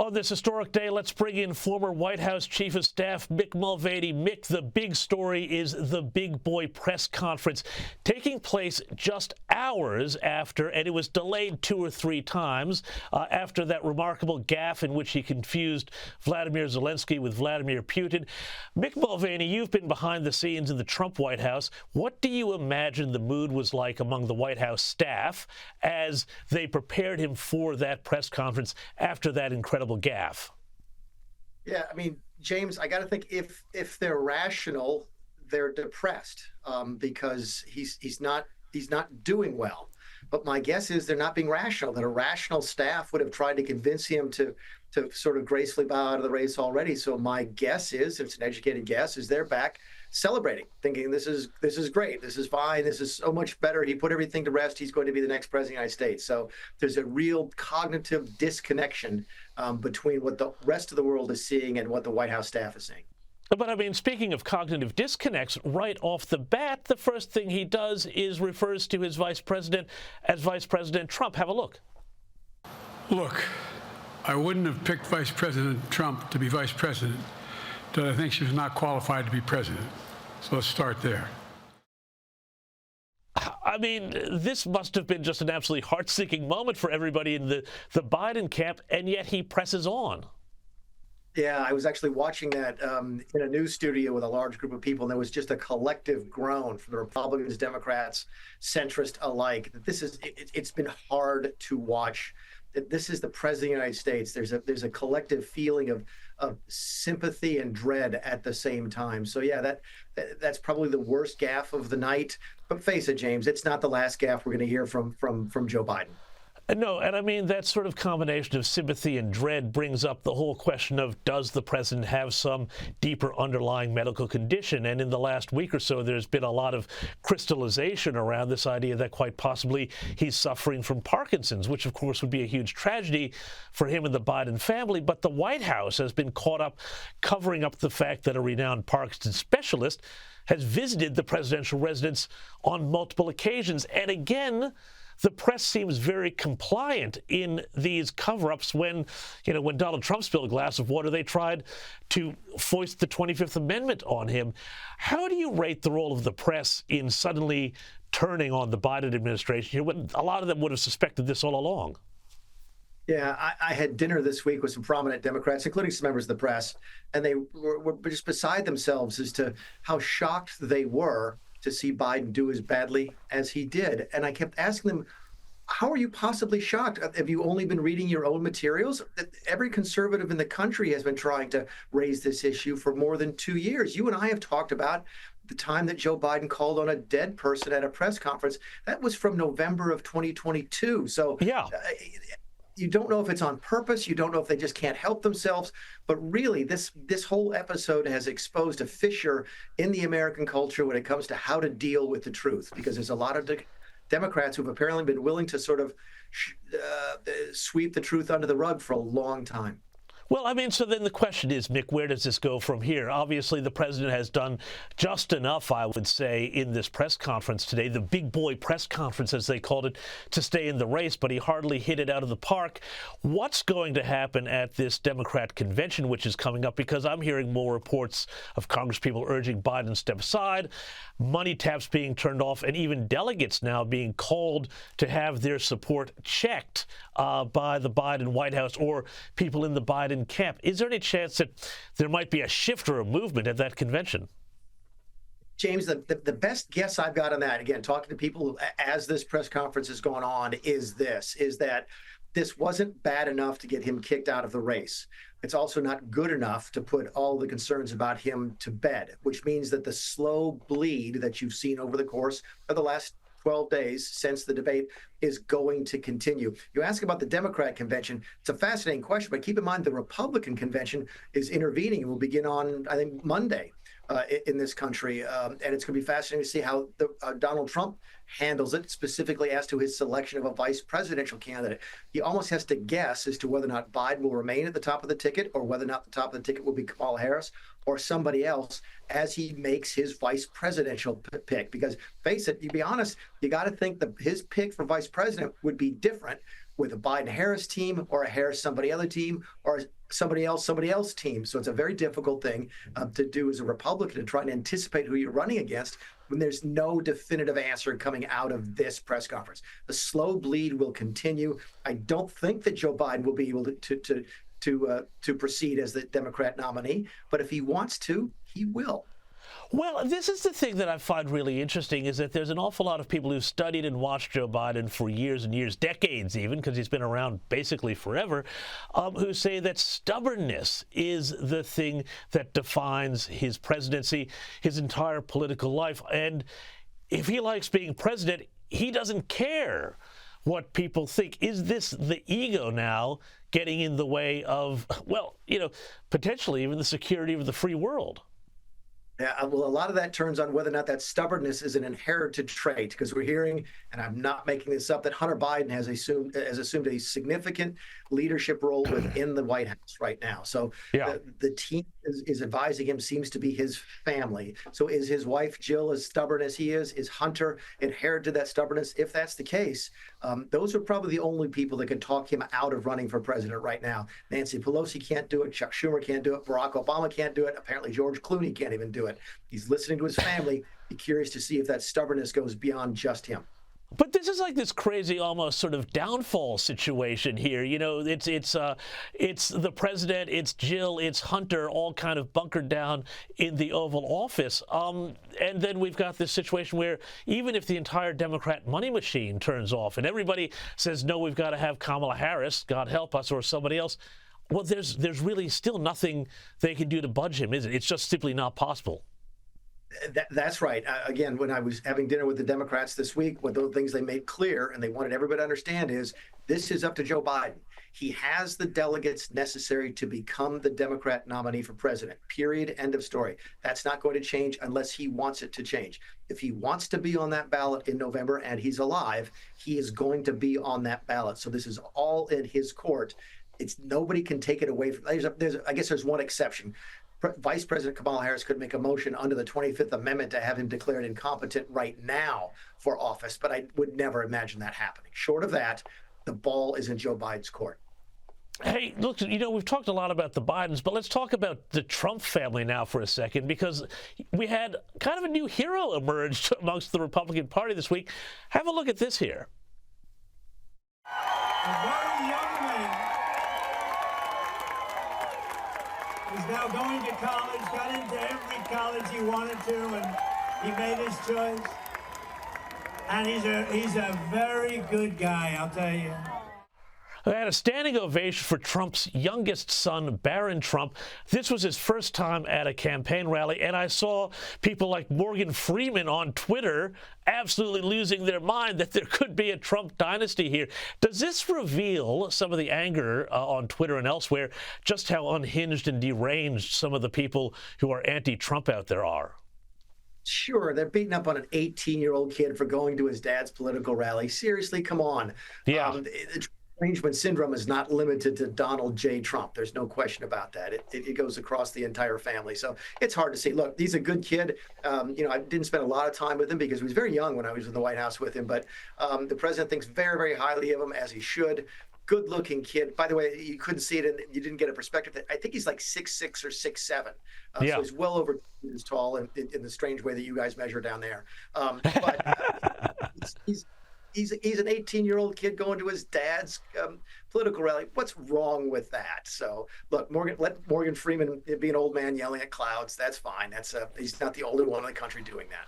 On this historic day, let's bring in former White House Chief of Staff Mick Mulvaney. Mick, the big story is the Big Boy press conference taking place just hours after, and it was delayed 2 or 3 times, after that remarkable gaffe in which he confused Volodymyr Zelenskyy with Vladimir Putin. Mick Mulvaney, you've been behind the scenes in the Trump White House. What do you imagine the mood was like among the White House staff as they prepared him for that press conference after that incredible gaffe? Yeah, I mean, James, I got to think if they're rational, they're depressed because he's not doing well. But my guess is they're not being rational. That a rational staff would have tried to convince him to sort of gracefully bow out of the race already. So my guess is, it's an educated guess, is they're back celebrating, thinking this is great, this is fine, this is so much better. He put everything to rest. He's going to be the next president of the United States. So there's a real cognitive disconnection between what the rest of the world is seeing and what the White House staff is seeing. But I mean, speaking of cognitive disconnects, right off the bat, the first thing he does is refers to his vice president as Vice President Trump. Have a look. Look, I wouldn't have picked Vice President Trump to be vice president, but I think she was not qualified to be president. So let's start there. I mean, this must have been just an absolutely heart-sinking moment for everybody in the Biden camp, and yet he presses on. Yeah, I was actually watching that in a news studio with a large group of people, and there was just a collective groan from the Republicans, Democrats, centrist alike. It's been hard to watch. This is the president of the United States. There's a collective feeling of sympathy and dread at the same time. So yeah, that's probably the worst gaffe of the night. But face it, James, it's not the last gaffe we're going to hear from Joe Biden. No, and I mean, that sort of combination of sympathy and dread brings up the whole question of, does the president have some deeper underlying medical condition? And in the last week or so, there's been a lot of crystallization around this idea that quite possibly he's suffering from Parkinson's, which of course would be a huge tragedy for him and the Biden family. But the White House has been caught up covering up the fact that a renowned Parkinson's specialist has visited the presidential residence on multiple occasions. And again, the press seems very compliant in these cover-ups. When Donald Trump spilled a glass of water, they tried to foist the 25th Amendment on him. How do you rate the role of the press in suddenly turning on the Biden administration here when a lot of them would have suspected this all along? Yeah, I had dinner this week with some prominent Democrats, including some members of the press, and they were just beside themselves as to how shocked they were to see Biden do as badly as he did. And I kept asking them, how are you possibly shocked? Have you only been reading your own materials? Every conservative in the country has been trying to raise this issue for more than 2 years. You and I have talked about the time that Joe Biden called on a dead person at a press conference. That was from November of 2022. So yeah. You don't know if it's on purpose. You don't know if they just can't help themselves. But really, this whole episode has exposed a fissure in the American culture when it comes to how to deal with the truth, because there's a lot of Democrats who've apparently been willing to sort of sweep the truth under the rug for a long time. Well, I mean, so then the question is, Mick, where does this go from here? Obviously, the president has done just enough, I would say, in this press conference today, the big boy press conference, as they called it, to stay in the race, but he hardly hit it out of the park. What's going to happen at this Democrat convention, which is coming up? Because I'm hearing more reports of congresspeople urging Biden to step aside, money taps being turned off, and even delegates now being called to have their support checked by the Biden White House or people in the Biden camp. Is there any chance that there might be a shift or a movement at that convention? James, the best guess I've got on that, again, talking to people as this press conference is going on, is that this wasn't bad enough to get him kicked out of the race. It's also not good enough to put all the concerns about him to bed, which means that the slow bleed that you've seen over the course of the last 12 days since the debate is going to continue. You ask about the Democrat convention. It's a fascinating question, but keep in mind the Republican convention is intervening and will begin on, I think, Monday in this country. And it's going to be fascinating to see how Donald Trump handles it, specifically as to his selection of a vice presidential candidate. He almost has to guess as to whether or not Biden will remain at the top of the ticket or whether or not the top of the ticket will be Kamala Harris or somebody else as he makes his vice presidential pick. Because face it, to be honest, you got to think that his pick for vice president would be different with a Biden-Harris team or a Harris-somebody other team or somebody else team. So it's a very difficult thing to do as a Republican, to try and anticipate who you're running against when there's no definitive answer coming out of this press conference. The slow bleed will continue. I don't think that Joe Biden will be able to proceed as the Democrat nominee, but if he wants to, he will. Well, this is the thing that I find really interesting, is that there's an awful lot of people who've studied and watched Joe Biden for years and years, decades even, because he's been around basically forever, who say that stubbornness is the thing that defines his presidency, his entire political life. And if he likes being president, he doesn't care what people think. Is this the ego now getting in the way of, well, potentially even the security of the free world? Yeah, well, a lot of that turns on whether or not that stubbornness is an inherited trait, because we're hearing, and I'm not making this up, that Hunter Biden has assumed a significant leadership role within the White House right now. So the team is advising him, seems to be his family. So is his wife Jill as stubborn as he is? Is Hunter inherited that stubbornness? If that's the case, those are probably the only people that can talk him out of running for president right now. Nancy Pelosi can't do it. Chuck Schumer can't do it. Barack Obama can't do it. Apparently George Clooney can't even do it. He's listening to his family. Be curious to see if that stubbornness goes beyond just him. But this is like this crazy, almost sort of downfall situation here. It's the president, it's Jill, it's Hunter, all kind of bunkered down in the Oval Office. And then we've got this situation where even if the entire Democrat money machine turns off and everybody says, no, we've got to have Kamala Harris, God help us, or somebody else, well, there's really still nothing they can do to budge him, is it? It's just simply not possible. That's right. Again, when I was having dinner with the Democrats this week, one of the things they made clear and they wanted everybody to understand is this is up to Joe Biden. He has the delegates necessary to become the Democrat nominee for president, period, end of story. That's not going to change unless he wants it to change. If he wants to be on that ballot in November and he's alive, he is going to be on that ballot. So this is all in his court. Nobody can take it away from. I guess there's one exception. Vice President Kamala Harris could make a motion under the 25th Amendment to have him declared incompetent right now for office, but I would never imagine that happening. Short of that, the ball is in Joe Biden's court. Hey, look, we've talked a lot about the Bidens, but let's talk about the Trump family now for a second, because we had kind of a new hero emerged amongst the Republican Party this week. Have a look at this here. A very young man. He's now going to college, got into every college he wanted to, and he made his choice. And he's a very good guy, I'll tell you. I had a standing ovation for Trump's youngest son, Barron Trump. This was his first time at a campaign rally, and I saw people like Morgan Freeman on Twitter absolutely losing their mind that there could be a Trump dynasty here. Does this reveal some of the anger on Twitter and elsewhere, just how unhinged and deranged some of the people who are anti-Trump out there are? Sure, they're beating up on an 18-year-old kid for going to his dad's political rally. Seriously, come on. Yeah. Arrangement syndrome is not limited to Donald J. Trump. There's no question about that. It goes across the entire family. So it's hard to see. Look, he's a good kid. I didn't spend a lot of time with him because he was very young when I was in the White House with him. But the president thinks very, very highly of him, as he should. Good-looking kid. By the way, you couldn't see it, and you didn't get a perspective. I think he's like 6'6" or 6'7". So he's well over 2 meters tall in the strange way that you guys measure down there. But he's an 18-year-old kid going to his dad's political rally. What's wrong with that? So look, let Morgan Freeman be an old man yelling at clouds. That's fine. He's not the only one in the country doing that.